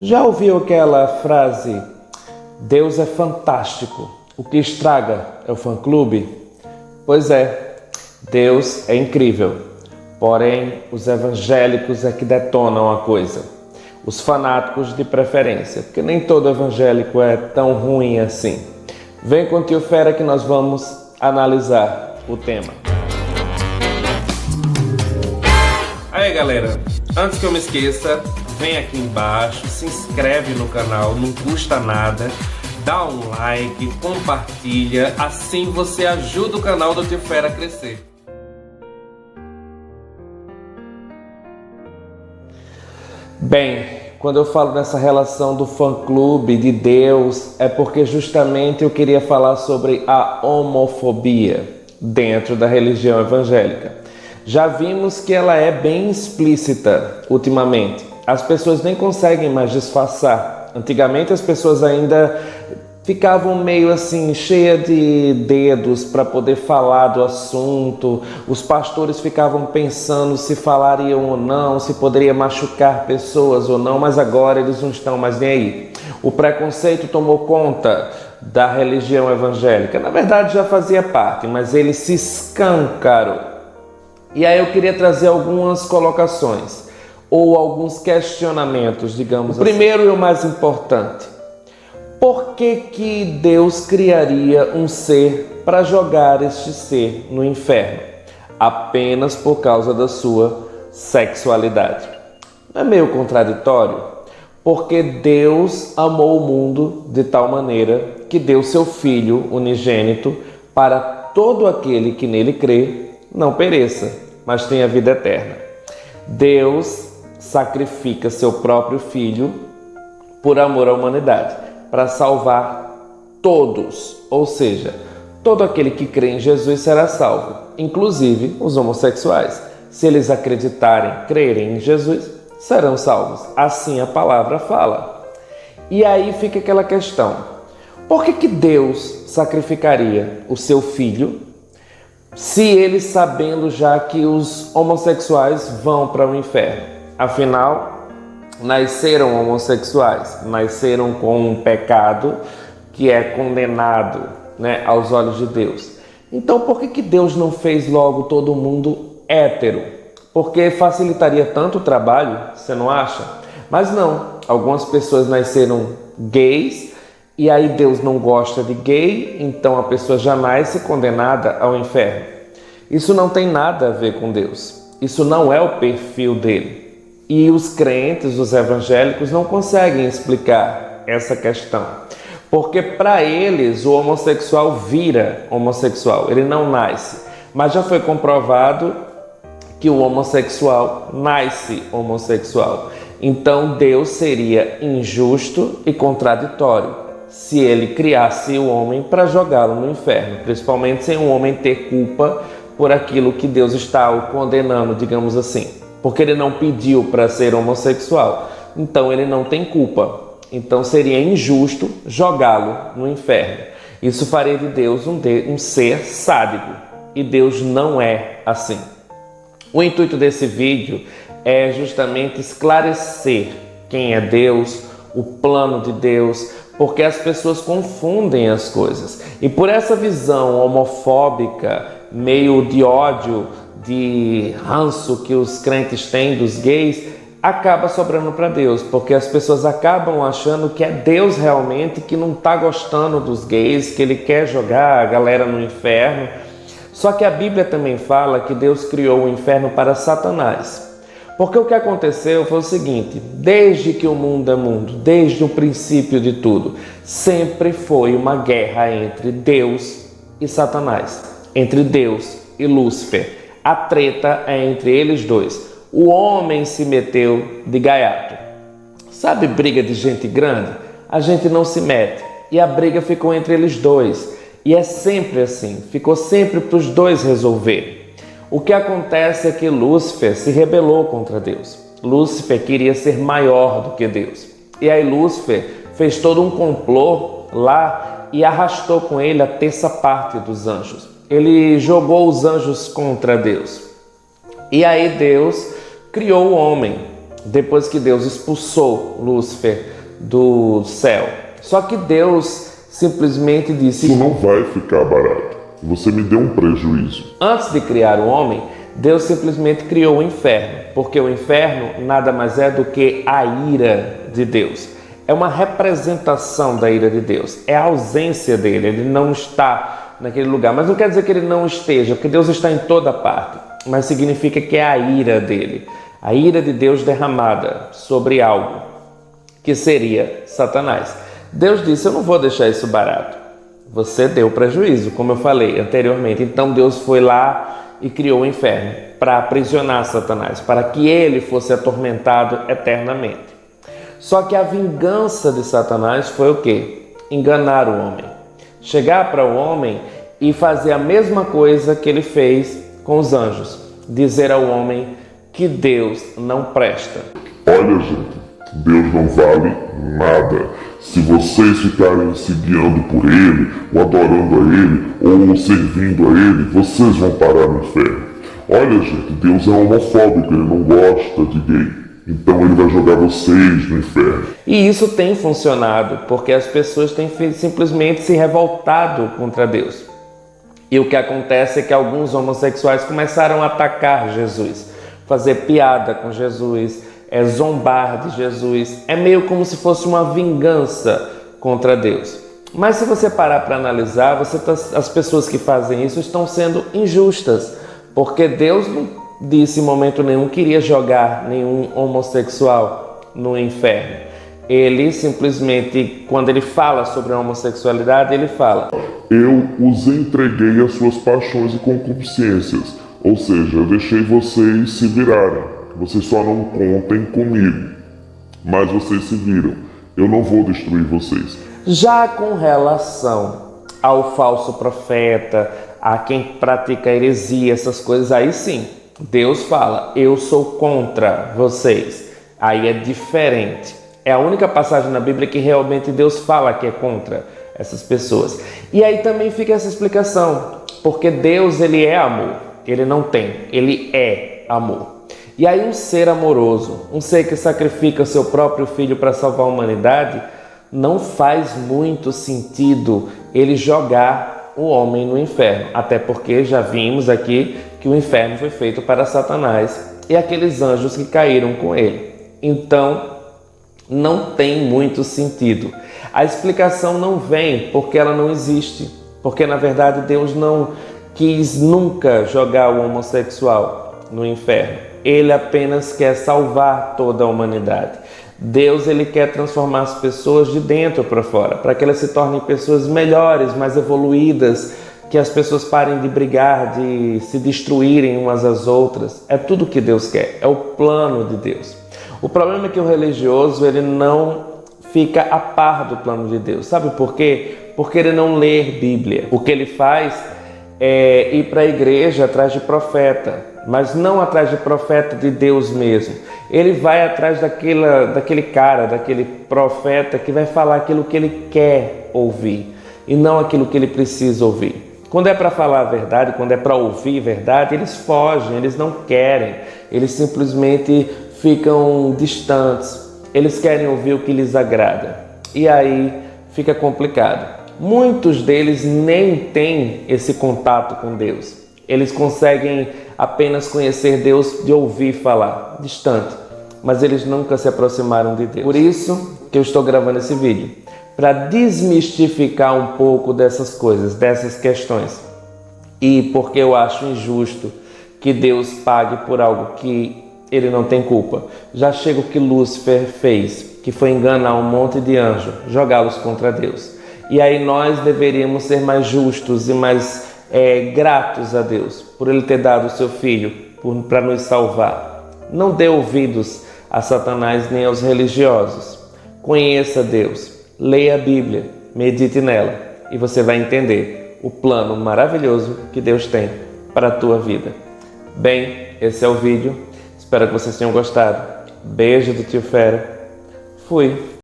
Já ouviu aquela frase: Deus é fantástico, o que estraga é o fã-clube? Pois é, Deus é incrível, porém os evangélicos é que detonam a coisa. Os fanáticos de preferência, porque nem todo evangélico é tão ruim assim. Vem com o Tio Fera que nós vamos analisar o tema. Aí galera, antes que eu me esqueça, vem aqui embaixo, se inscreve no canal, não custa nada, dá um like, compartilha, assim você ajuda o canal do Tio Fera a crescer. Bem, quando eu falo nessa relação do fã-clube de Deus, é porque justamente eu queria falar sobre a homofobia dentro da religião evangélica. Já vimos que ela é bem explícita ultimamente. As pessoas nem conseguem mais disfarçar. Antigamente as pessoas ainda ficavam meio assim, cheia de dedos para poder falar do assunto. Os pastores ficavam pensando se falariam ou não, se poderia machucar pessoas ou não, mas agora eles não estão mais nem aí. O preconceito tomou conta da religião evangélica. Na verdade já fazia parte, mas ele se escancarou. E aí eu queria trazer algumas colocações ou alguns questionamentos, digamos assim. O primeiro e o mais importante: por que Deus criaria um ser para jogar este ser no inferno? Apenas por causa da sua sexualidade. Não é meio contraditório? Porque Deus amou o mundo de tal maneira que deu seu Filho unigênito para todo aquele que nele crê não pereça, mas tenha vida eterna. Deus sacrifica seu próprio Filho por amor à humanidade, para salvar todos, ou seja, todo aquele que crê em Jesus será salvo, inclusive os homossexuais. Se eles acreditarem, crerem em Jesus, serão salvos. Assim a palavra fala. E aí fica aquela questão: por que Deus sacrificaria o seu Filho, se ele, sabendo já que os homossexuais vão para o inferno? Afinal, nasceram homossexuais, nasceram com um pecado que é condenado, aos olhos de Deus. Então, por que Deus não fez logo todo mundo hétero? Porque facilitaria tanto o trabalho, você não acha? Mas não, algumas pessoas nasceram gays e aí Deus não gosta de gay, então a pessoa já nasce condenada ao inferno. Isso não tem nada a ver com Deus. Isso não é o perfil dele. E os crentes, os evangélicos, não conseguem explicar essa questão. Porque para eles o homossexual vira homossexual, ele não nasce. Mas já foi comprovado que o homossexual nasce homossexual. Então Deus seria injusto e contraditório se ele criasse o homem para jogá-lo no inferno, principalmente sem o homem ter culpa por aquilo que Deus está o condenando, digamos assim. Porque ele não pediu para ser homossexual, então ele não tem culpa. Então seria injusto jogá-lo no inferno. Isso faria de Deus um ser sádico, e Deus não é assim. O intuito desse vídeo é justamente esclarecer quem é Deus, o plano de Deus, porque as pessoas confundem as coisas. E por essa visão homofóbica, meio de ódio, de ranço que os crentes têm dos gays, acaba sobrando para Deus, porque as pessoas acabam achando que é Deus realmente que não está gostando dos gays, que ele quer jogar a galera no inferno. Só que a Bíblia também fala que Deus criou o inferno para Satanás. Porque o que aconteceu foi o seguinte: desde que o mundo é mundo, desde o princípio de tudo, sempre foi uma guerra entre Deus e Satanás, entre Deus e Lúcifer. A treta é entre eles dois. O homem se meteu de gaiato. Sabe briga de gente grande? A gente não se mete. E a briga ficou entre eles dois. E é sempre assim, ficou sempre para os dois resolverem. O que acontece é que Lúcifer se rebelou contra Deus. Lúcifer queria ser maior do que Deus. E aí Lúcifer fez todo um complô lá e arrastou com ele a terça parte dos anjos. Ele jogou os anjos contra Deus. E aí Deus criou o homem. depois que Deus expulsou Lúcifer do céu. Só que Deus simplesmente disse: isso não vai ficar barato. Você me deu um prejuízo. Antes de criar o homem, Deus simplesmente criou o inferno, porque o inferno nada mais é do que a ira de Deus. É uma representação da ira de Deus, é a ausência dele, ele não está naquele lugar. Mas não quer dizer que ele não esteja, porque Deus está em toda parte, mas significa que é a ira dele, a ira de Deus derramada sobre algo, que seria Satanás. Deus disse: eu não vou deixar isso barato. Você deu prejuízo, como eu falei anteriormente. Então Deus foi lá e criou o inferno para aprisionar Satanás, para que ele fosse atormentado eternamente. Só que a vingança de Satanás foi o quê? Enganar o homem. Chegar para o homem e fazer a mesma coisa que ele fez com os anjos. Dizer ao homem que Deus não presta. Olha, gente, Deus não vale nada. Se vocês ficarem se guiando por Ele, ou adorando a Ele, ou servindo a Ele, vocês vão parar no inferno. Olha, gente, Deus é homofóbico, Ele não gosta de gay. Então Ele vai jogar vocês no inferno. E isso tem funcionado, porque as pessoas têm simplesmente se revoltado contra Deus. E o que acontece é que alguns homossexuais começaram a atacar Jesus, fazer piada com Jesus, zombar de Jesus. É meio como se fosse uma vingança contra Deus. Mas se você parar para analisar, as pessoas que fazem isso estão sendo injustas, porque Deus não disse em momento nenhum que iria jogar nenhum homossexual no inferno. Ele simplesmente, quando ele fala sobre a homossexualidade, ele fala: eu os entreguei às suas paixões e concupiscências, ou seja, eu deixei vocês se virarem. Vocês só não contem comigo, mas vocês se viram. Eu não vou destruir vocês. Já com relação ao falso profeta, a quem pratica heresia, essas coisas, aí sim, Deus fala: eu sou contra vocês. Aí é diferente. É a única passagem na Bíblia que realmente Deus fala que é contra essas pessoas. E aí também fica essa explicação, porque Deus, ele é amor. Ele não tem, ele é amor. E aí um ser amoroso, um ser que sacrifica o seu próprio filho para salvar a humanidade, não faz muito sentido ele jogar o homem no inferno. Até porque já vimos aqui que o inferno foi feito para Satanás e aqueles anjos que caíram com ele. Então, não tem muito sentido. A explicação não vem porque ela não existe. Porque, na verdade, Deus não quis nunca jogar o homossexual no inferno. Ele apenas quer salvar toda a humanidade. Deus, ele quer transformar as pessoas de dentro para fora, para que elas se tornem pessoas melhores, mais evoluídas, que as pessoas parem de brigar, de se destruírem umas às outras. É tudo que Deus quer, é o plano de Deus. O problema é que o religioso, ele não fica a par do plano de Deus. Sabe por quê? Porque ele não lê Bíblia. O que ele faz é ir para a igreja atrás de profeta, mas não atrás de profeta de Deus mesmo. Ele vai atrás daquele cara, daquele profeta que vai falar aquilo que ele quer ouvir e não aquilo que ele precisa ouvir. Quando é para falar a verdade, quando é para ouvir verdade, eles fogem, eles não querem, eles simplesmente ficam distantes, eles querem ouvir o que lhes agrada. E aí fica complicado. Muitos deles nem têm esse contato com Deus. Eles conseguem apenas conhecer Deus de ouvir falar, distante, mas eles nunca se aproximaram de Deus. Por isso que eu estou gravando esse vídeo, para desmistificar um pouco dessas coisas, dessas questões. E porque eu acho injusto que Deus pague por algo que ele não tem culpa. Já chega o que Lúcifer fez, que foi enganar um monte de anjos, jogá-los contra Deus. E aí nós deveríamos ser mais justos e mais gratos a Deus por Ele ter dado o seu Filho para nos salvar. Não dê ouvidos a Satanás nem aos religiosos. Conheça Deus, leia a Bíblia, medite nela e você vai entender o plano maravilhoso que Deus tem para a tua vida. Bem, esse é o vídeo. Espero que vocês tenham gostado. Beijo do Tio Fera. Fui.